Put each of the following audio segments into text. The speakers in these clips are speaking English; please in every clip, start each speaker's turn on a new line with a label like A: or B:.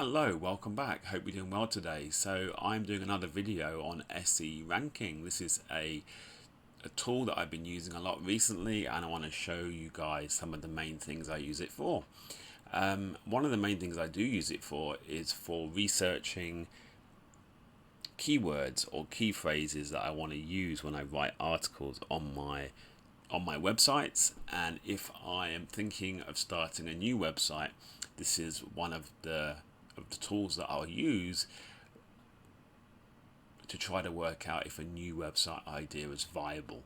A: Hello, welcome back. Hope you're doing well today. So I'm doing another video on SE ranking. This is a tool that I've been using a lot recently, and I want to show you guys some of the main things I use it for. One of the main things I do use it for is for researching keywords or key phrases that I want to use when I write articles on my websites. And if I am thinking of starting a new website, this is one of the tools that I'll use to try to work out if a new website idea is viable.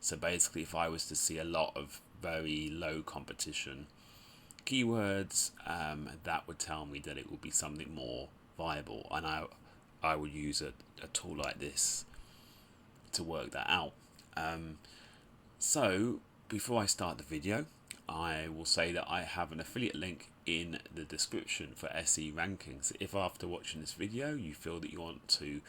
A: So basically, if I was to see a lot of very low competition keywords, that would tell me that it would be something more viable, and I would use a tool like this to work that out. So before I start the video, I will say that I have an affiliate link in the description for SE rankings. If after watching this video you feel that you want to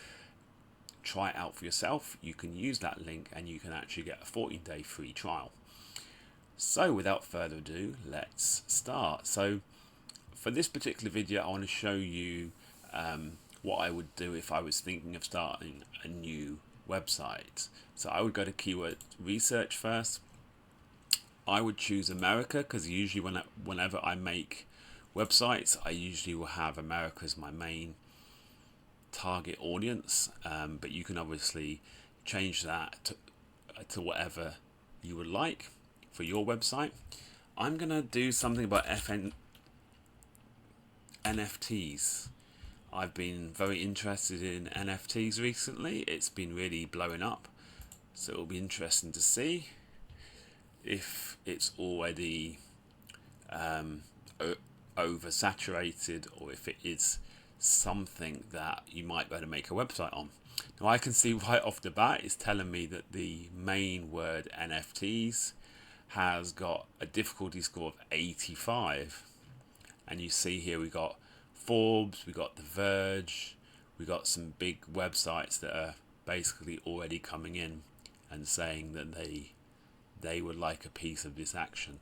A: try it out for yourself, you can use that link and you can actually get a 14-day free trial. So without further ado, let's start. So for this particular video, I want to show you what I would do if I was thinking of starting a new website. So I would go to keyword research first. I would choose America because usually whenever I make websites, I usually will have America as my main target audience, but you can obviously change that to whatever you would like for your website. I'm gonna do something about NFTs. I've been very interested in NFTs recently. It's been really blowing up, so it'll be interesting to see if it's already oversaturated or if it is something that you might be able to make a website on. Now I can see right off the bat it's telling me that the main word NFTs has got a difficulty score of 85, and you see here we got Forbes, we got The Verge, we got some big websites that are basically already coming in and saying that they would like a piece of this action.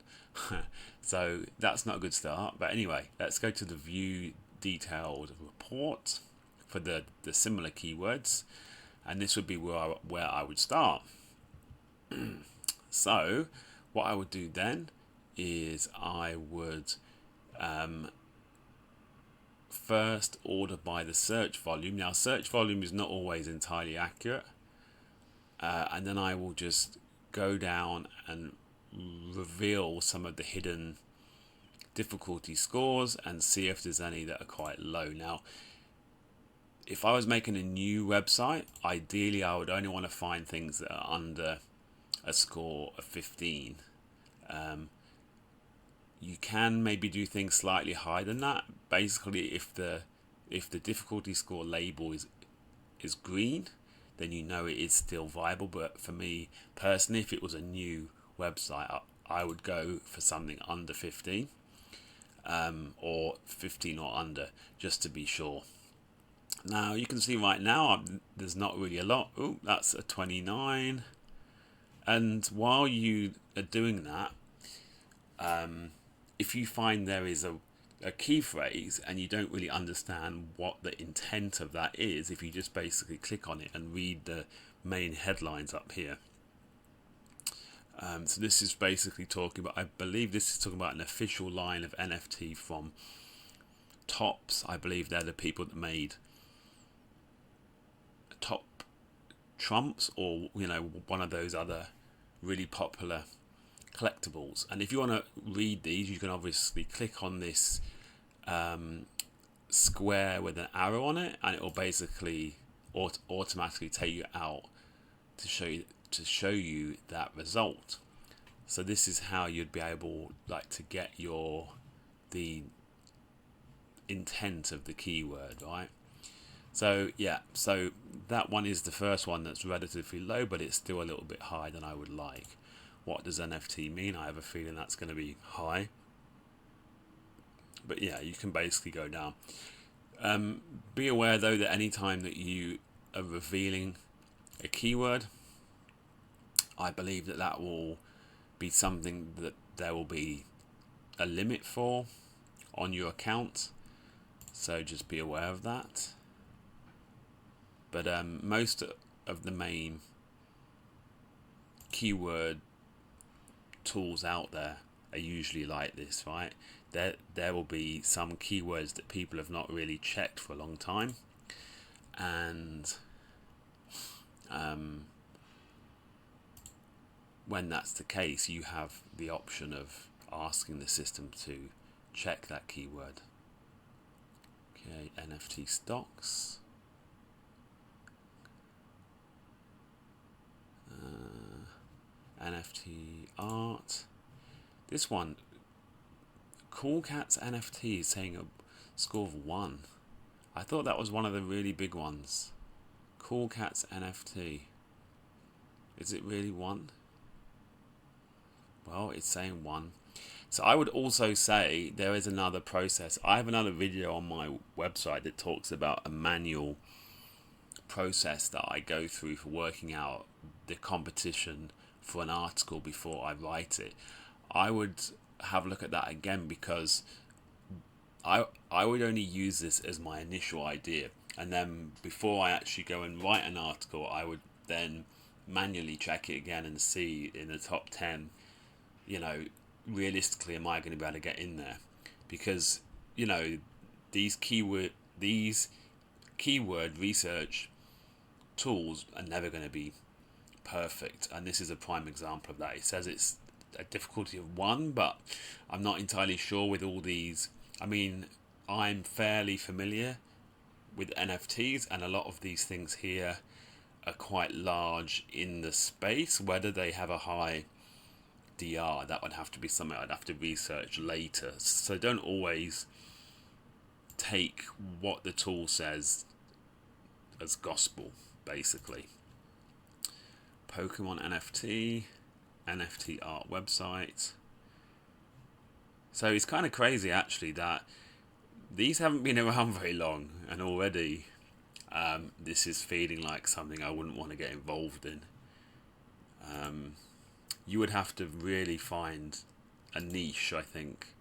A: So that's not a good start. But anyway, let's go to the view detailed report for the similar keywords, and this would be where I would start. So what I would do then is I would first order by the search volume. Now search volume is not always entirely accurate, and then I will just go down and reveal some of the hidden difficulty scores and see if there's any that are quite low. Now if I was making a new website, ideally I would only want to find things that are under a score of 15. You can maybe do things slightly higher than that. Basically, if the difficulty score label is green, then you know it is still viable. But for me personally, if it was a new website, I would go for something under 15, or 15 or under, just to be sure. Now you can see right now there's not really a lot. Oh, that's a 29. And while you are doing that, if you find there is a key phrase and you don't really understand what the intent of that is, if you just basically click on it and read the main headlines up here. So this is basically talking about, I believe this is talking about an official line of NFT from Tops. I believe they're the people that made Top Trumps, or one of those other really popular collectibles. And if you want to read these, you can obviously click on this square with an arrow on it, and it will basically automatically take you out to show you that result. So this is how you'd be able to get the intent of the keyword, right? So yeah, so that one is the first one that's relatively low, but it's still a little bit higher than I would like. What does NFT mean? I have a feeling that's going to be high. But yeah, you can basically go down. Be aware though that anytime that you are revealing a keyword, I believe that will be something that there will be a limit for on your account. so just be aware of that. But most of the main keyword tools out there are usually like this, right? There will be some keywords that people have not really checked for a long time, and when that's the case, you have the option of asking the system to check that keyword. Okay, NFT stocks. NFT art. This one, Cool Cats NFT, is saying a score of 1. I thought that was one of the really big ones. Cool Cats NFT. Is it really 1? Well, it's saying 1. So I would also say there is another process. I have another video on my website that talks about a manual process that I go through for working out the competition for an article before I write it. I would have a look at that again, because I would only use this as my initial idea, and then before I actually go and write an article, I would then manually check it again and see in the top 10, realistically, am I going to be able to get in there? Because these keyword research tools are never going to be perfect, and this is a prime example of that. It says it's a difficulty of 1, but I'm not entirely sure with all these. I mean, I'm fairly familiar with NFTs, and a lot of these things here are quite large in the space. Whether they have a high DR, that would have to be something I'd have to research later. So don't always take what the tool says as gospel, basically. Pokemon NFT art website. So it's kind of crazy actually that these haven't been around very long, and already this is feeling like something I wouldn't want to get involved in. You would have to really find a niche, I think,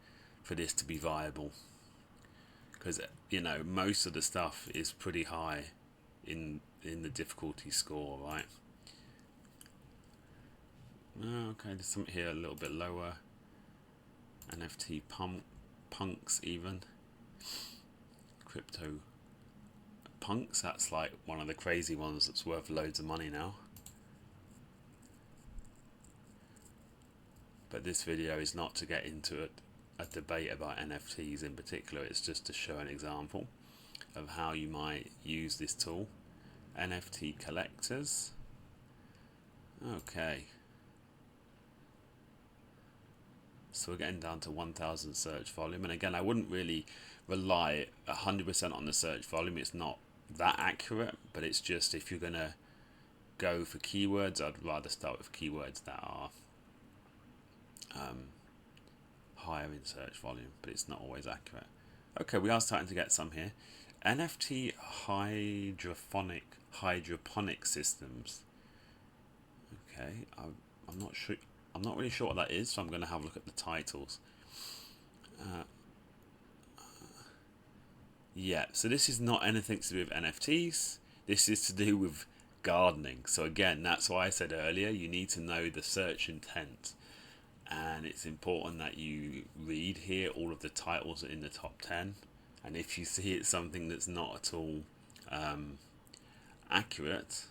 A: for this to be viable, because most of the stuff is pretty high in the difficulty score, right? Okay, there's something here a little bit lower. NFT punks, even crypto punks. That's like one of the crazy ones that's worth loads of money now. But this video is not to get into a debate about NFTs in particular. It's just to show an example of how you might use this tool. NFT collectors. Okay. So we're getting down to 1,000 search volume. And again, I wouldn't really rely 100% on the search volume. It's not that accurate, but it's just, if you're going to go for keywords, I'd rather start with keywords that are higher in search volume, but it's not always accurate. Okay, we are starting to get some here. NFT hydroponic systems. Okay, I'm not sure. I'm not really sure what that is, so I'm going to have a look at the titles. Yeah, so this is not anything to do with NFTs. This is to do with gardening. So again, that's why I said earlier, you need to know the search intent. And it's important that you read here all of the titles in the top 10. And if you see it's something that's not at all accurate,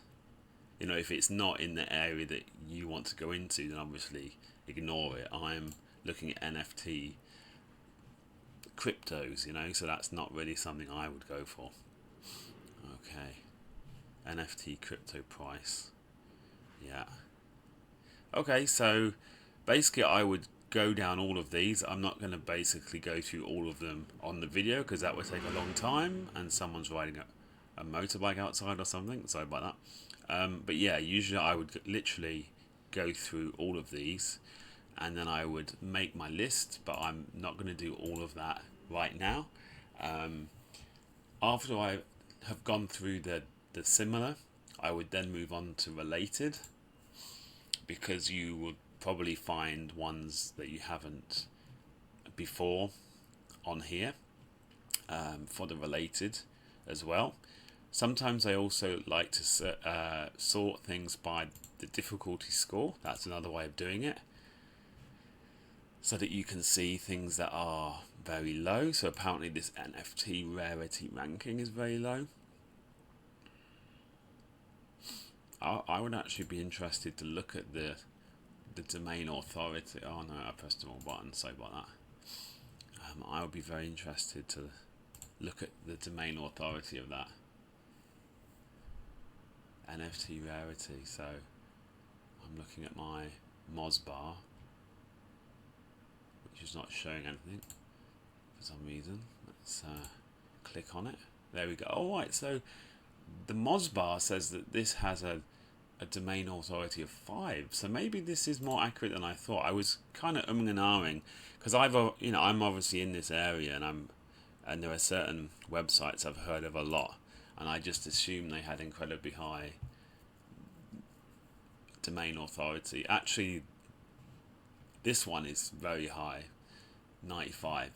A: if it's not in the area that you want to go into, then obviously ignore it. I'm looking at NFT cryptos, so that's not really something I would go for. Okay, NFT crypto price. Yeah. Okay, so basically I would go down all of these. I'm not going to basically go through all of them on the video, because that would take a long time, and someone's riding a motorbike outside or something. Sorry about that. But yeah, usually I would literally go through all of these, and then I would make my list, but I'm not going to do all of that right now. After I have gone through the similar, I would then move on to related, because you would probably find ones that you haven't before on here. for the related as well. Sometimes I also like to sort things by the difficulty score. That's another way of doing it, so that you can see things that are very low. So apparently this NFT rarity ranking is very low. I would actually be interested to look at the domain authority. Oh no, I pressed the wrong button, sorry about that. I would be very interested to look at the domain authority of that NFT rarity. So I'm looking at my Moz bar, which is not showing anything for some reason. Let's click on it. There we go. All right, so the Moz bar says that this has a domain authority of 5, so maybe this is more accurate than I thought. I was kind of umming and ahhing because I'm obviously in this area, and there are certain websites I've heard of a lot, and I just assumed they had incredibly high domain authority. Actually, this one is very high, 95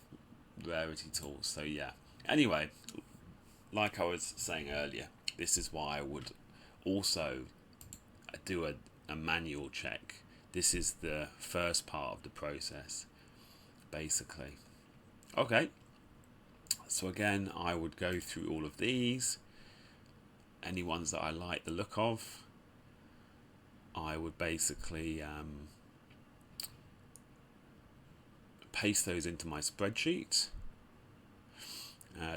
A: rarity tools. So yeah. Anyway, like I was saying earlier, this is why I would also do a manual check. This is the first part of the process, basically. Okay, so again, I would go through all of these. Any ones that I like the look of, I would basically paste those into my spreadsheet.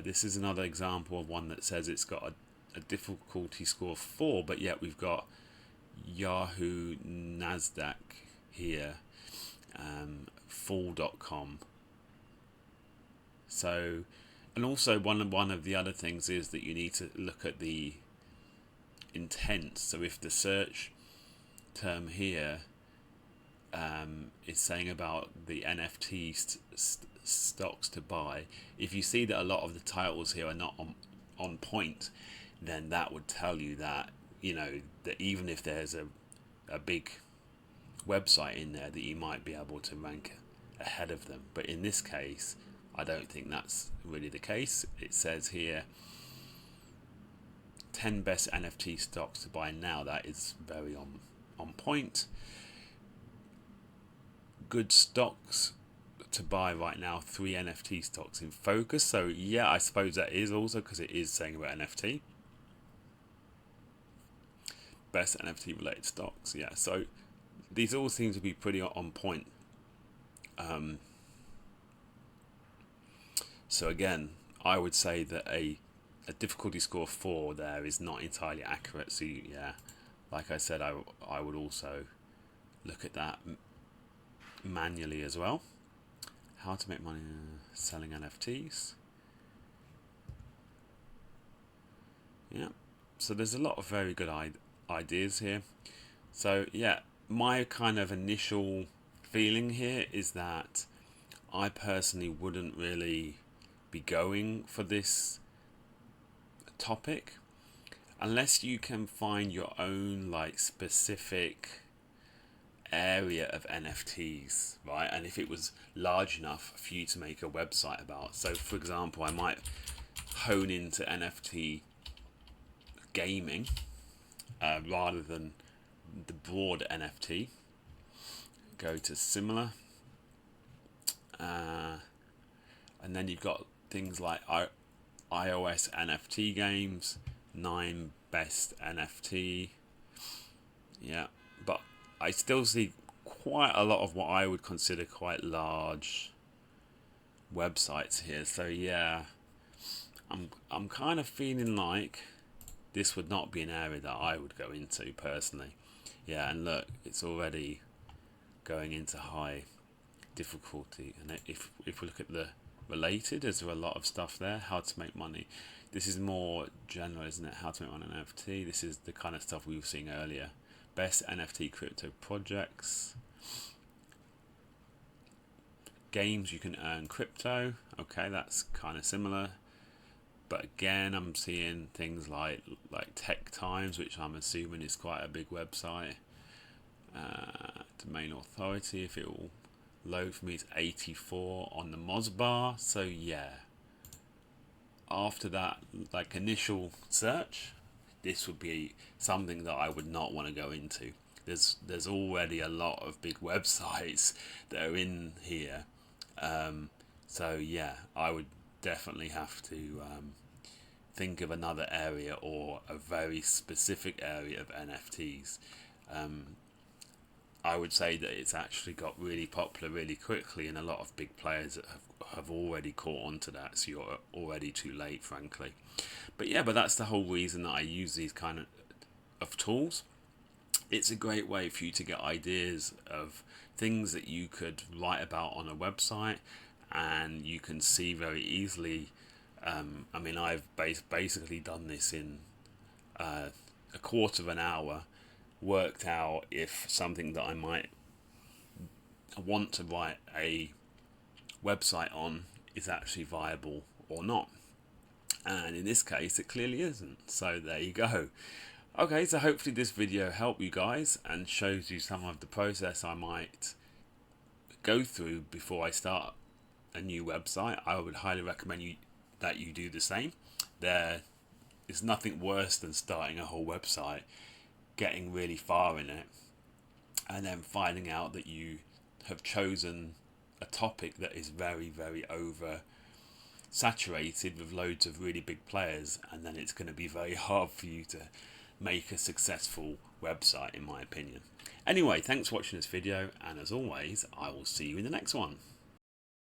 A: This is another example of one that says it's got a difficulty score of 4, but yet we've got Yahoo, Nasdaq here, Full.com. So, and also one of the other things is that you need to look at the intent. So if the search term here is saying about the NFT stocks to buy, if you see that a lot of the titles here are not on point, then that would tell you that, that even if there's a big website in there, that you might be able to rank ahead of them. But in this case, I don't think that's really the case. It says here 10 best NFT stocks to buy now. That is very on point. Good stocks to buy right now, 3 NFT stocks in focus. So yeah, I suppose that is also because it is saying about NFT. Best NFT related stocks. Yeah, so these all seem to be pretty on point. So again, I would say that a difficulty score of 4 there is not entirely accurate. So yeah, like I said, I would also look at that manually as well. How to make money selling NFTs. Yeah, so there's a lot of very good ideas here. So yeah, my kind of initial feeling here is that I personally wouldn't really be going for this topic unless you can find your own like specific area of NFTs, right? And if it was large enough for you to make a website about. So for example, I might hone into NFT gaming rather than the broad NFT. Go to similar, and then you've got things like iOS NFT games, 9 best NFT. Yeah, but I still see quite a lot of what I would consider quite large websites here. So yeah, I'm kind of feeling like this would not be an area that I would go into personally. Yeah, and look, it's already going into high difficulty. And if we look at the related, is there a lot of stuff there? How to make money. This is more general, isn't it? How to make money on NFT. This is the kind of stuff we were seeing earlier. Best NFT crypto projects. Games you can earn crypto. Okay, that's kind of similar. But again, I'm seeing things like Tech Times, which I'm assuming is quite a big website. Domain authority, if it will load for me, it's 84 on the Moz bar. So yeah, after that like initial search, this would be something that I would not want to go into. There's already a lot of big websites that are in here, so yeah, I would definitely have to think of another area or a very specific area of NFTs. I would say that it's actually got really popular really quickly, and a lot of big players that have already caught on to that, so you're already too late, frankly. But yeah, but that's the whole reason that I use these kind of tools. It's a great way for you to get ideas of things that you could write about on a website, and you can see very easily. I mean, I've basically done this in a quarter of an hour, worked out if something that I might want to write a website on is actually viable or not. And in this case, it clearly isn't. So there you go. Okay, so hopefully this video helped you guys and shows you some of the process I might go through before I start a new website. I would highly recommend that you do the same. There is nothing worse than starting a whole website, getting really far in it, and then finding out that you have chosen a topic that is very, very over saturated with loads of really big players, and then it's going to be very hard for you to make a successful website, in my opinion. Anyway, thanks for watching this video, and as always, I will see you in the next one.